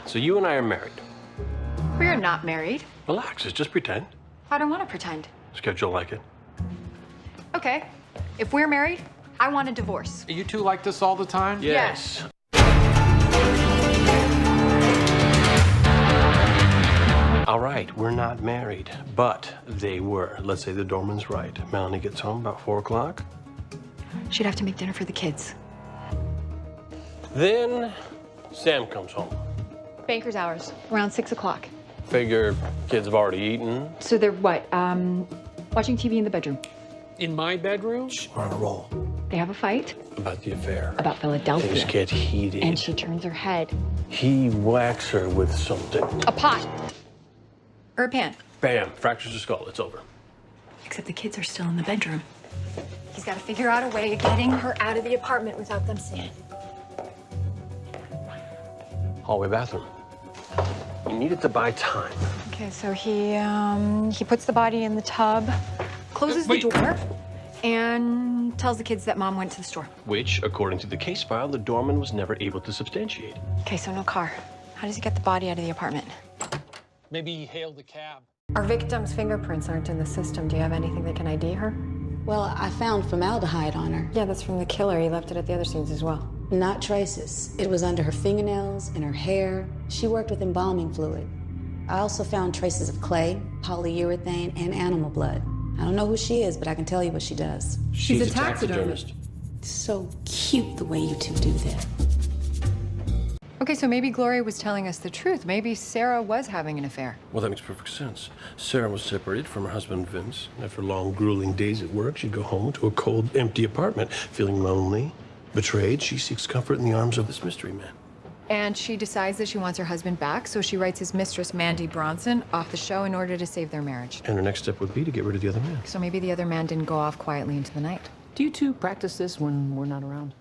So you and I are married. We're not married. Relax, it's just pretend. I don't want to pretend. Schedule like it. Okay. If we're married, I want a divorce. You two like this all the time? Yes. All right, we're not married, but they were. Let's say the doorman's right. Melanie gets home about 4 o'clock. She'd have to make dinner for the kids. Then Sam comes home. Banker's hours, around 6 o'clock. Figure kids have already eaten. So they're what? Watching TV in the bedroom. In my bedroom? Shh, we're on a roll. They have a fight About the affair. about Philadelphia. Things get heated. And she turns her head. He whacks her with something. A pot. Or a pan. Bam, fractures her skull, it's over. Except the kids are still in the bedroom. He's got to figure out a way of getting her out of the apartment without them seeing. Hallway bathroom. You needed to buy time. Okay, so he puts the body in the tub, closes the door, and tells the kids that Mom went to the store. Which, according to the case file, the doorman was never able to substantiate. Okay, so no car. How does he get the body out of the apartment? Maybe he hailed a cab. Our victim's fingerprints aren't in the system. Do you have anything that can ID her? Well, I found formaldehyde on her. Yeah, that's from the killer. He left it at the other scenes as well. Not traces. It was under her fingernails and her hair. She worked with embalming fluid. I also found traces of clay, polyurethane, and animal blood. I don't know who she is, but I can tell you what she does. She's a taxidermist. It's so cute the way you two do that. Okay, so maybe Gloria was telling us the truth. Maybe Sarah was having an affair. Well, that makes perfect sense. Sarah was separated from her husband, Vince. After long, grueling days at work, she'd go home to a cold, empty apartment. Feeling lonely, betrayed, she seeks comfort in the arms of this mystery man. And she decides that she wants her husband back, so she writes his mistress, Mandy Bronson, off the show in order to save their marriage. And her next step would be to get rid of the other man. So maybe the other man didn't go off quietly into the night. Do you two practice this when we're not around?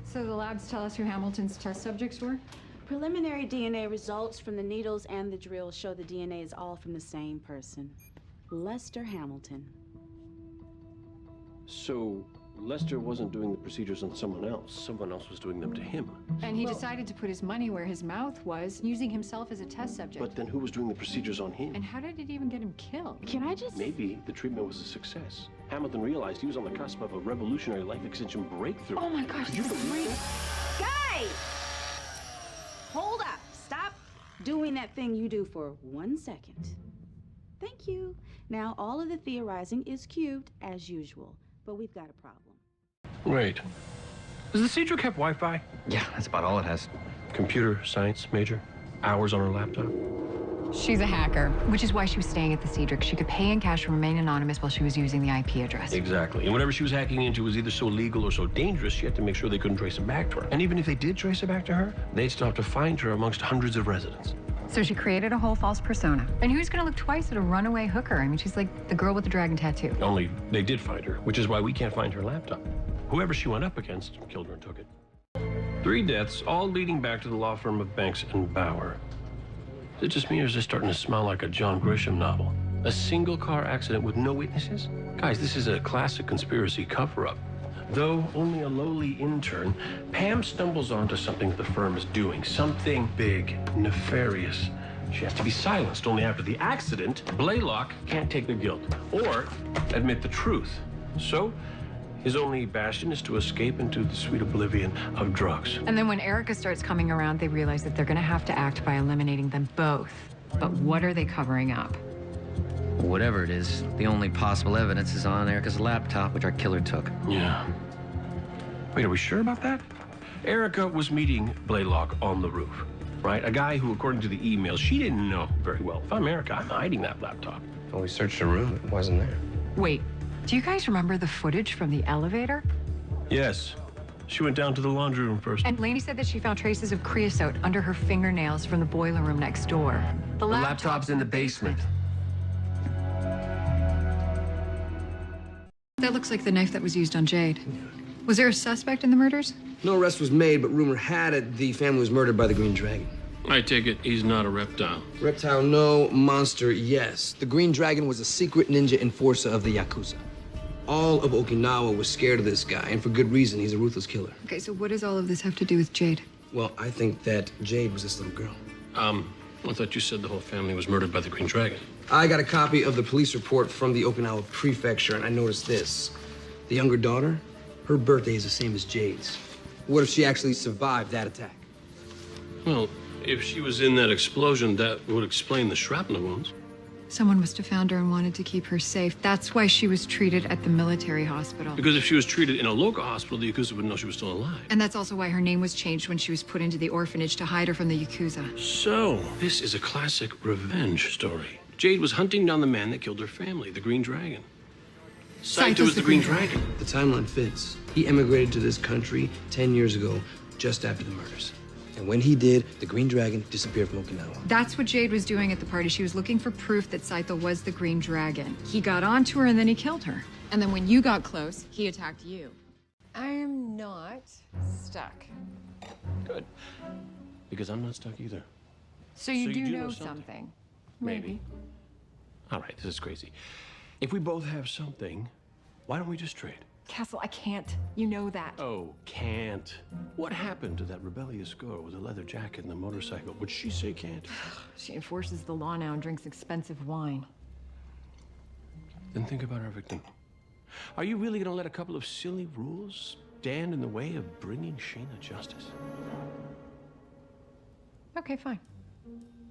So the labs tell us who Hamilton's test subjects were? Preliminary DNA results from the needles and the drill show the DNA is all from the same person, Lester Hamilton. So, Lester wasn't doing the procedures on someone else. Someone else was doing them to him. And he decided to put his money where his mouth was, using himself as a test subject. But then who was doing the procedures on him? And how did it even get him killed? Can I just... Maybe the treatment was a success. Hamilton realized he was on the cusp of a revolutionary life extension breakthrough. Oh my gosh, this is great. Guys! Hold up. Stop doing that thing you do for 1 second. Thank you. Now, all of the theorizing is cute, as usual. But we've got a problem. Right. Does the Cedric have Wi-Fi? Yeah, that's about all it has. Computer science major? Hours on her laptop? She's a hacker, which is why she was staying at the Cedric. She could pay in cash and remain anonymous while she was using the IP address. Exactly. And whatever she was hacking into was either so illegal or so dangerous, she had to make sure they couldn't trace it back to her. And even if they did trace it back to her, they'd still have to find her amongst hundreds of residents. So she created a whole false persona. And who's gonna look twice at a runaway hooker? I mean, she's like the girl with the dragon tattoo. Only they did find her, which is why we can't find her laptop. Whoever she went up against killed her and took it. 3 deaths, all leading back to the law firm of Banks and Bauer. Is it just me, or is this starting to smell like a John Grisham novel? A single car accident with no witnesses? Guys, this is a classic conspiracy cover-up. Though only a lowly intern, Pam stumbles onto something the firm is doing. Something big, nefarious. She has to be silenced. Only after the accident, Blaylock can't take the guilt or admit the truth. So, his only bastion is to escape into the sweet oblivion of drugs. And then when Erica starts coming around, they realize that they're gonna have to act by eliminating them both. But what are they covering up? Whatever it is, the only possible evidence is on Erica's laptop, which our killer took. Yeah. Wait, are we sure about that? Erica was meeting Blaylock on the roof, right? A guy who, according to the emails, she didn't know very well. If I'm Erica, I'm hiding that laptop. Well, we searched the room. It wasn't there. Wait, do you guys remember the footage from the elevator? Yes. She went down to the laundry room first. And Lainey said that she found traces of creosote under her fingernails from the boiler room next door. The laptop's in the basement. That looks like the knife that was used on Jade. Was there a suspect in the murders? No arrest was made, but rumor had it the family was murdered by the Green Dragon. I take it he's not a reptile. Reptile, no. Monster, yes. The Green Dragon was a secret ninja enforcer of the Yakuza. All of Okinawa was scared of this guy, and for good reason. He's a ruthless killer. Okay, so what does all of this have to do with Jade? Well, I think that Jade was this little girl. I thought you said the whole family was murdered by the Green Dragon. I got a copy of the police report from the Okinawa prefecture, and I noticed this. The younger daughter, her birthday is the same as Jade's. What if she actually survived that attack? Well, if she was in that explosion, that would explain the shrapnel wounds. Someone must have found her and wanted to keep her safe. That's why she was treated at the military hospital. Because if she was treated in a local hospital, the Yakuza would know she was still alive. And that's also why her name was changed when she was put into the orphanage to hide her from the Yakuza. So, this is a classic revenge story. Jade was hunting down the man that killed her family, the Green Dragon. Saito was the Green Dragon. The timeline fits. He emigrated to this country 10 years ago, just after the murders. And when he did, the Green Dragon disappeared from Okinawa. That's what Jade was doing at the party. She was looking for proof that Saito was the Green Dragon. He got onto her and then he killed her. And then when you got close, he attacked you. I am not stuck. Good. Because I'm not stuck either. So you do know something. Maybe. All right, this is crazy. If we both have something, why don't we just trade? Castle, I can't. You know that. Oh, can't. What happened to that rebellious girl with a leather jacket and a motorcycle? Would she say can't? She enforces the law now and drinks expensive wine. Then think about our victim. Are you really going to let a couple of silly rules stand in the way of bringing Shayna justice? Okay, fine.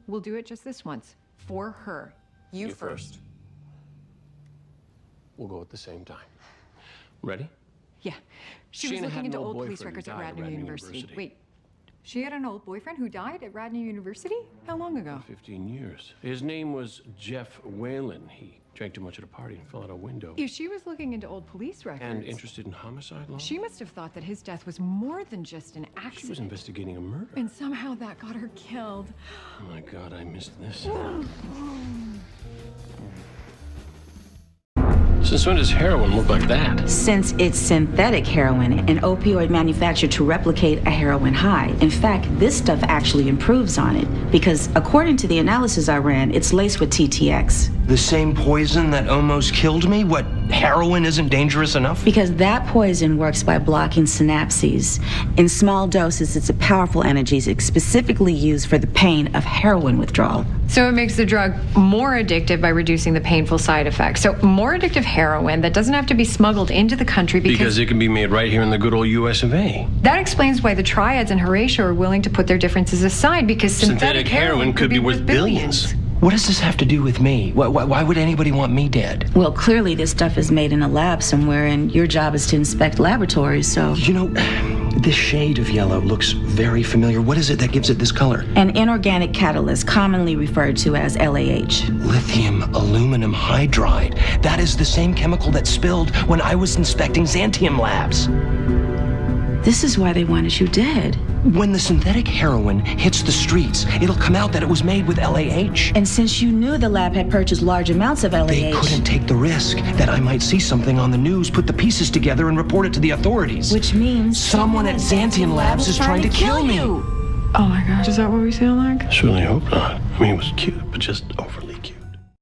We'll do it just this once. For her. You first. We'll go at the same time. Ready? Yeah. She was looking into old police records at Radnor University. Wait, she had an old boyfriend who died at Radnor University? How long ago? 15 years. His name was Jeff Whalen. He drank too much at a party and fell out a window. If she was looking into old police records... And interested in homicide law? She must have thought that his death was more than just an accident. She was investigating a murder. And somehow that got her killed. Oh my God, I missed this. Since when does heroin look like that? Since it's synthetic heroin, an opioid manufactured to replicate a heroin high. In fact, this stuff actually improves on it, because according to the analysis I ran, it's laced with TTX. The same poison that almost killed me? What, heroin isn't dangerous enough? Because that poison works by blocking synapses. In small doses, it's a powerful analgesic specifically used for the pain of heroin withdrawal. So it makes the drug more addictive by reducing the painful side effects. So more addictive heroin that doesn't have to be smuggled into the country because it can be made right here in the good old US of A. That explains why the Triads and Horatio are willing to put their differences aside, because synthetic heroin could be worth billions. What does this have to do with me? Why would anybody want me dead? Well, clearly this stuff is made in a lab somewhere, and your job is to inspect laboratories, so... You know, this shade of yellow looks very familiar. What is it that gives it this color? An inorganic catalyst, commonly referred to as LAH. Lithium aluminum hydride. That is the same chemical that spilled when I was inspecting Xantium labs. This is why they wanted you dead. When the synthetic heroin hits the streets, it'll come out that it was made with LAH. And since you knew the lab had purchased large amounts of LAH... They couldn't take the risk that I might see something on the news, put the pieces together, and report it to the authorities. Which means... Someone at Xantium Labs is trying to kill me. Oh my gosh, is that what we sound like? I certainly hope not. I mean, it was cute, but just overly.